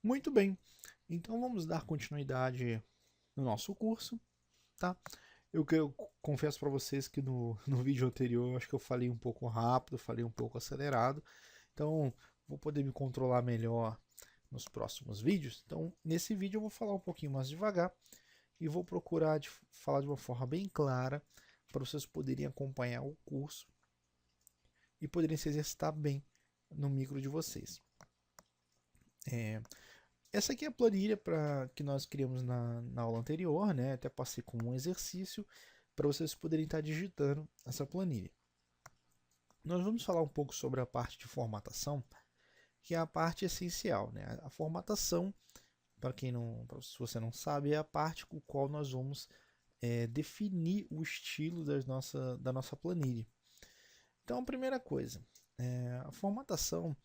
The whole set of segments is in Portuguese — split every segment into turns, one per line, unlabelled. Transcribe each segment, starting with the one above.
Muito bem, então vamos dar continuidade no nosso curso, tá? Eu confesso para vocês que no vídeo anterior eu acho que eu falei um pouco rápido, falei um pouco acelerado, então vou poder me controlar melhor nos próximos vídeos. Então nesse vídeo eu vou falar um pouquinho mais devagar e vou procurar falar de uma forma bem clara para vocês poderem acompanhar o curso e poderem se exercitar bem no micro de vocês. Essa aqui é a planilha que nós criamos na aula anterior, né? Até passei como um exercício para vocês poderem estar digitando essa planilha. Nós vamos falar um pouco sobre a parte de formatação, que é a parte essencial, né? A formatação, se você não sabe, é a parte com a qual nós vamos definir o estilo da nossa planilha. Então, a primeira coisa, a formatação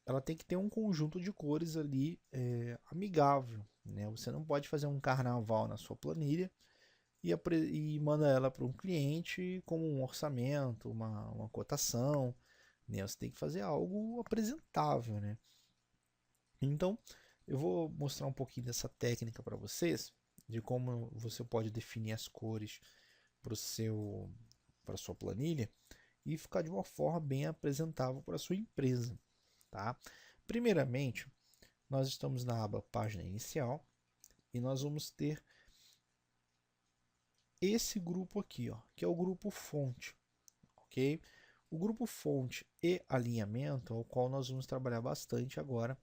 ela tem que ter um conjunto de cores ali amigável, né? Você não pode fazer um carnaval na sua planilha e manda ela para um cliente como um orçamento, uma cotação, né? Você tem que fazer algo apresentável, né? Então, eu vou mostrar um pouquinho dessa técnica para vocês, de como você pode definir as cores para a sua planilha e ficar de uma forma bem apresentável para a sua empresa, tá? Primeiramente, nós estamos na aba página inicial e nós vamos ter esse grupo aqui, ó, que é o grupo fonte, ok? O grupo fonte e alinhamento é o qual nós vamos trabalhar bastante agora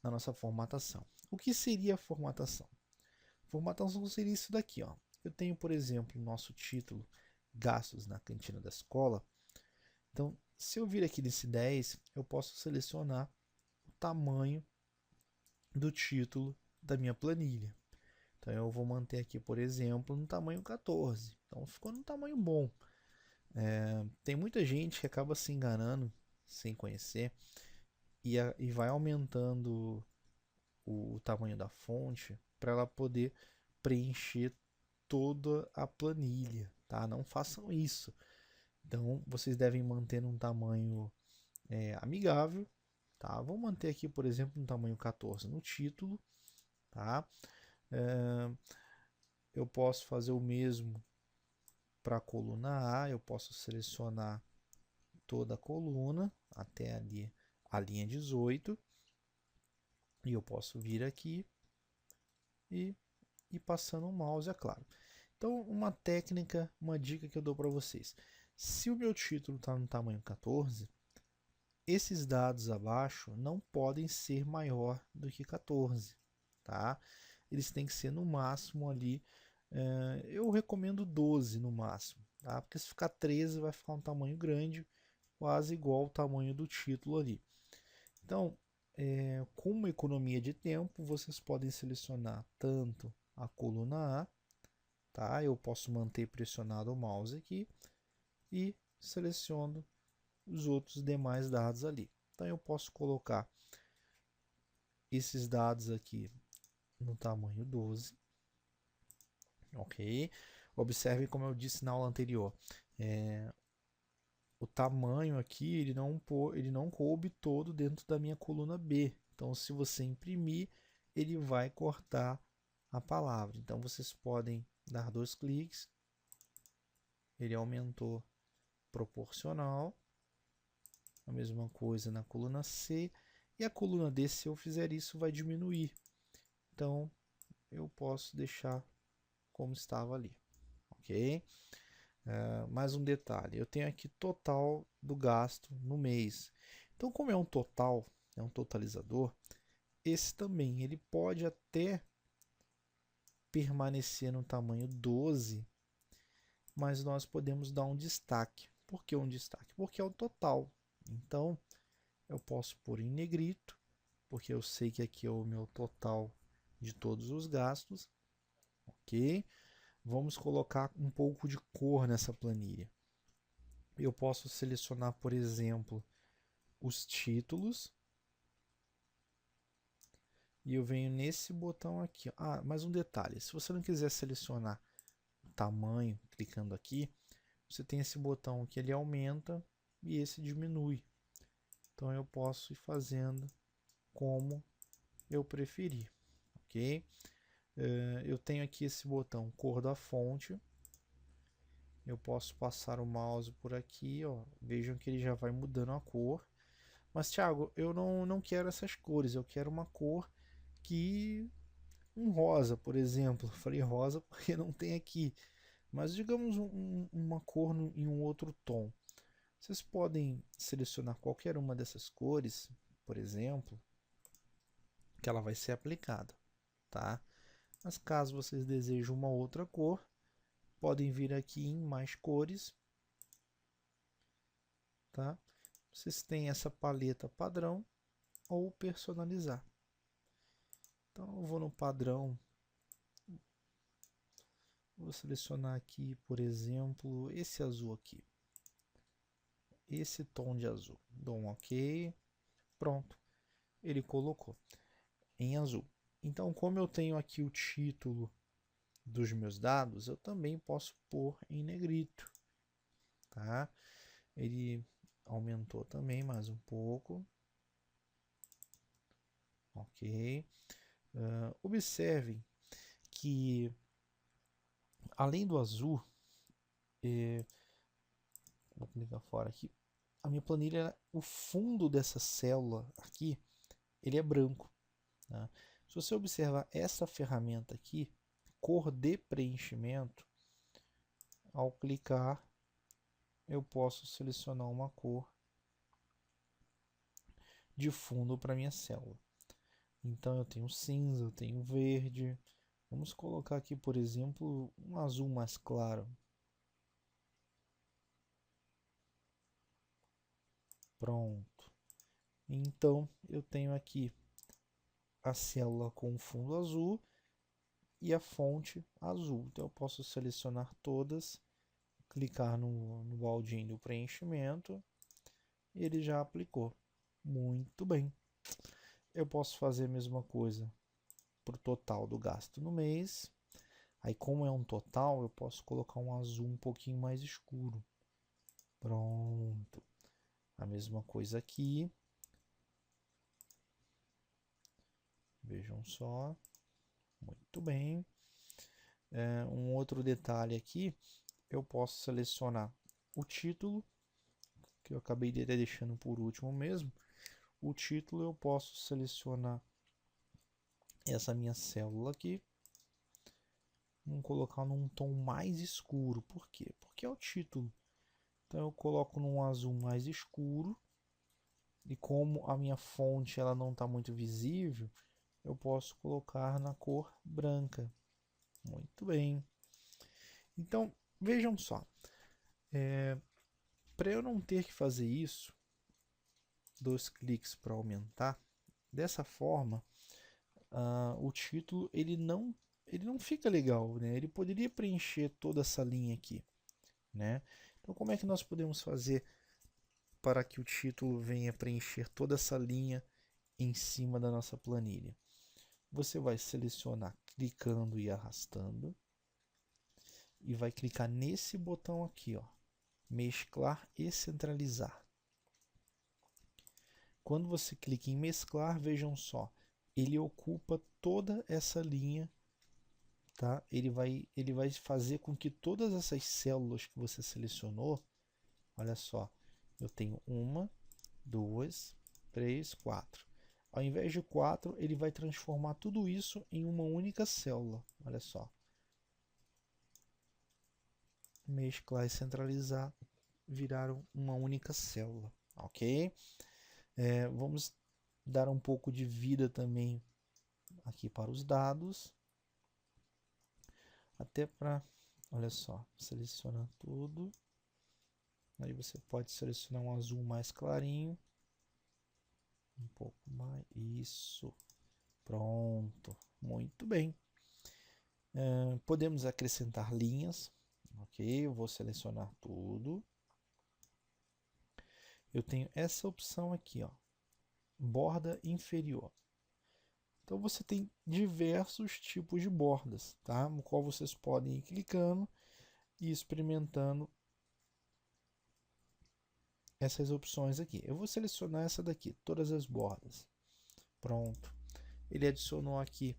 na nossa formatação. O que seria a formatação? Formatação seria isso daqui, ó. Eu tenho, por exemplo, o nosso título gastos na cantina da escola. Então, se eu vir aqui nesse 10, eu posso selecionar o tamanho do título da minha planilha. Então eu vou manter aqui, por exemplo, no tamanho 14. Então ficou num tamanho bom. Tem muita gente que acaba se enganando sem conhecer e vai aumentando o tamanho da fonte para ela poder preencher toda a planilha, tá? Não façam isso. Então vocês devem manter um tamanho amigável, tá? Vou manter aqui, por exemplo, um tamanho 14 no título, tá? É, eu posso fazer o mesmo para a coluna A, eu posso selecionar toda a coluna até ali a linha 18 e eu posso vir aqui e ir passando o mouse, é claro. Então, uma técnica, uma dica que eu dou para vocês. Se o meu título está no tamanho 14, esses dados abaixo não podem ser maior do que 14, tá? Eles têm que ser no máximo ali, eu recomendo 12 no máximo, tá? Porque se ficar 13 vai ficar um tamanho grande, quase igual ao tamanho do título ali. Então, com uma economia de tempo, vocês podem selecionar tanto a coluna A, tá? Eu posso manter pressionado o mouse aqui e seleciono os outros demais dados ali. Então eu posso colocar esses dados aqui no tamanho 12, ok? Observe como eu disse na aula anterior, o tamanho aqui ele não coube todo dentro da minha coluna B. Então se você imprimir, ele vai cortar a palavra. Então vocês podem dar 2 cliques, ele aumentou proporcional, a mesma coisa na coluna C, e a coluna D, se eu fizer isso, vai diminuir. Então eu posso deixar como estava ali, ok? Mais um detalhe, eu tenho aqui total do gasto no mês. Então, como é um total, é um totalizador, esse também ele pode até permanecer no tamanho 12, mas nós podemos dar um destaque. Por que um destaque? Porque é o total. Então, eu posso pôr em negrito, porque eu sei que aqui é o meu total de todos os gastos, ok? Vamos colocar um pouco de cor nessa planilha. Eu posso selecionar, por exemplo, os títulos e eu venho nesse botão aqui. Ah, mais um detalhe, se você não quiser selecionar o tamanho, clicando aqui, você tem esse botão que ele aumenta e esse diminui. Então eu posso ir fazendo como eu preferir, ok? Eu tenho aqui esse botão cor da fonte. Eu posso passar o mouse por aqui, ó. Vejam que ele já vai mudando a cor. Mas, Thiago, eu não quero essas cores. Eu quero uma cor que... um rosa, por exemplo. Falei rosa porque não tem aqui. Mas digamos uma cor em um outro tom. Vocês podem selecionar qualquer uma dessas cores, por exemplo, que ela vai ser aplicada, tá? Mas caso vocês desejem uma outra cor, podem vir aqui em mais cores, tá? Vocês têm essa paleta padrão ou personalizar. Então eu vou no padrão, vou selecionar aqui, por exemplo, esse azul aqui. Esse tom de azul. Dou um OK. Pronto. Ele colocou em azul. Então, como eu tenho aqui o título dos meus dados, eu também posso pôr em negrito, tá? Ele aumentou também mais um pouco. OK. Observem que, além do azul, vou clicar fora aqui, a minha planilha, o fundo dessa célula aqui, ele é branco. Tá? Se você observar essa ferramenta aqui, cor de preenchimento, ao clicar, eu posso selecionar uma cor de fundo para minha célula. Então eu tenho cinza, eu tenho verde. Vamos colocar aqui, por exemplo, um azul mais claro. Pronto. Então eu tenho aqui a célula com fundo azul e a fonte azul. Então eu posso selecionar todas, clicar no baldinho do preenchimento, e ele já aplicou. Muito bem. Eu posso fazer a mesma coisa para o total do gasto no mês. Aí, como é um total, eu posso colocar um azul um pouquinho mais escuro. Pronto. A mesma coisa aqui. Vejam só. Muito bem. Um outro detalhe aqui, eu posso selecionar o título, que eu acabei deixando por último mesmo. O título eu posso selecionar essa minha célula aqui. Vamos colocar num tom mais escuro. Por quê? Porque é o título. Então eu coloco num azul mais escuro. E como a minha fonte ela não está muito visível, eu posso colocar na cor branca. Muito bem. Então, vejam só. Para eu não ter que fazer isso, 2 cliques para aumentar, dessa forma, o título ele não fica legal, né? Ele poderia preencher toda essa linha aqui, né? Então, como é que nós podemos fazer para que o título venha preencher toda essa linha em cima da nossa planilha? Você vai selecionar clicando e arrastando e vai clicar nesse botão aqui, ó, mesclar e centralizar. Quando você clica em mesclar, vejam só, ele ocupa toda essa linha, tá? Ele vai fazer com que todas essas células que você selecionou, olha só, eu tenho 1, 2, 3, 4. Ao invés de 4, ele vai transformar tudo isso em uma única célula. Olha só. Mesclar e centralizar viraram uma única célula, ok? Vamos dar um pouco de vida também aqui para os dados. Até para, olha só, seleciona tudo. Aí você pode selecionar um azul mais clarinho. Um pouco mais. Isso. Pronto. Muito bem. Podemos acrescentar linhas. Ok, eu vou selecionar tudo. Eu tenho essa opção aqui, ó, borda inferior. Então você tem diversos tipos de bordas, tá? No qual vocês podem ir clicando e experimentando essas opções aqui. Eu vou selecionar essa daqui, todas as bordas. Pronto. ele adicionou aqui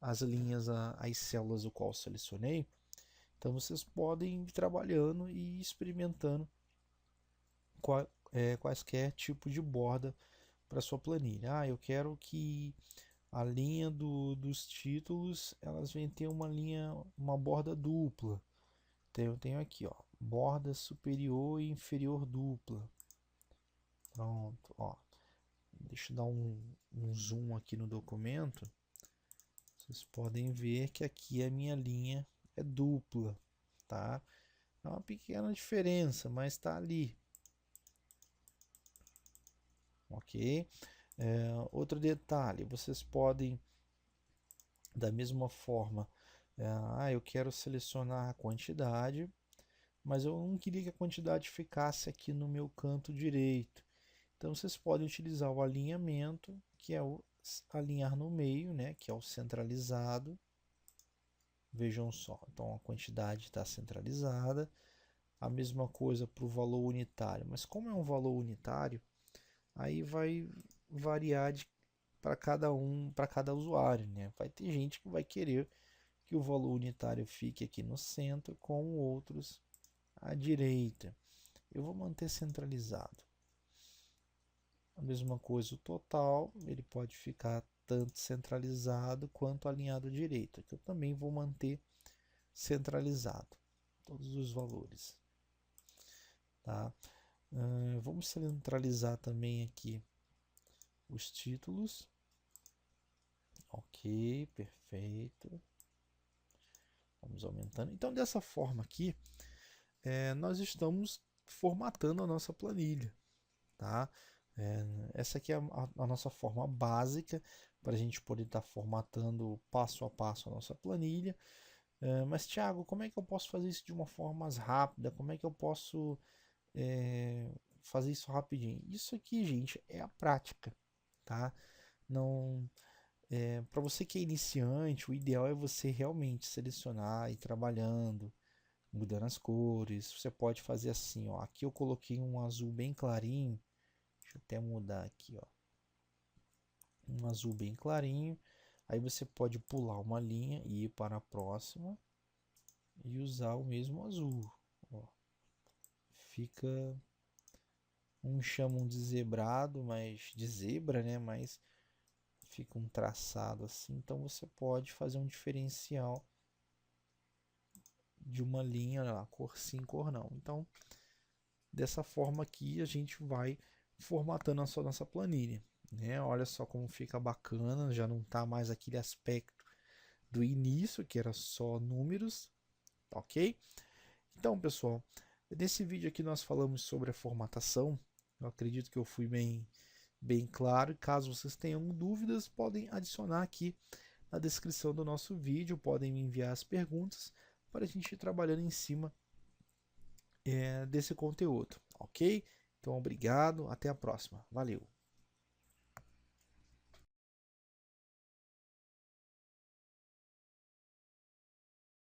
as linhas, as células do qual eu selecionei. Então vocês podem ir trabalhando e experimentando quaisquer tipo de borda para sua planilha. Eu quero que a linha dos títulos elas venham ter uma borda dupla. Então eu tenho aqui, ó, borda superior e inferior dupla. Pronto, ó. Deixa eu dar um zoom aqui no documento. Vocês podem ver que aqui a minha linha é dupla, tá? É uma pequena diferença, mas está ali. Ok? Outro detalhe, vocês podem, da mesma forma, eu quero selecionar a quantidade, mas eu não queria que a quantidade ficasse aqui no meu canto direito. Então vocês podem utilizar o alinhamento, que é o alinhar no meio, né, que é o centralizado. Vejam só, então a quantidade está centralizada. A mesma coisa para o valor unitário, mas como é um valor unitário, aí vai variar para cada usuário, né? Vai ter gente que vai querer que o valor unitário fique aqui no centro, com outros à direita. Eu vou manter centralizado. A mesma coisa o total, ele pode ficar tanto centralizado quanto alinhado à direita, que eu também vou manter centralizado todos os valores, tá? Vamos centralizar também aqui os títulos. Ok, perfeito. Vamos aumentando. Então, dessa forma aqui, nós estamos formatando a nossa planilha, tá? Essa aqui é a nossa forma básica para a gente poder estar formatando passo a passo a nossa planilha. Mas, Thiago, como é que eu posso fazer isso de uma forma mais rápida? Como é que eu posso fazer isso rapidinho? Isso aqui, gente, é a prática, tá? Não, para você que é iniciante, o ideal é você realmente selecionar e ir trabalhando, mudando as cores. Você pode fazer assim, ó. Aqui eu coloquei um azul bem clarinho. Deixa eu até mudar aqui, ó. Um azul bem clarinho. Aí você pode pular uma linha e ir para a próxima e usar o mesmo azul. Ó. Fica, uns chamam de zebrado, mas de zebra, né? Mas fica um traçado assim. Então você pode fazer um diferencial de uma linha lá, cor sim, cor não. Então, dessa forma aqui a gente vai formatando a nossa planilha, né? Olha só como fica bacana, já não tá mais aquele aspecto do início, que era só números, ok? Então, pessoal, nesse vídeo aqui nós falamos sobre a formatação. Eu acredito que eu fui bem claro. Caso vocês tenham dúvidas, podem adicionar aqui na descrição do nosso vídeo, podem me enviar as perguntas para a gente ir trabalhando em cima desse conteúdo, ok? Então, obrigado, até a próxima. Valeu!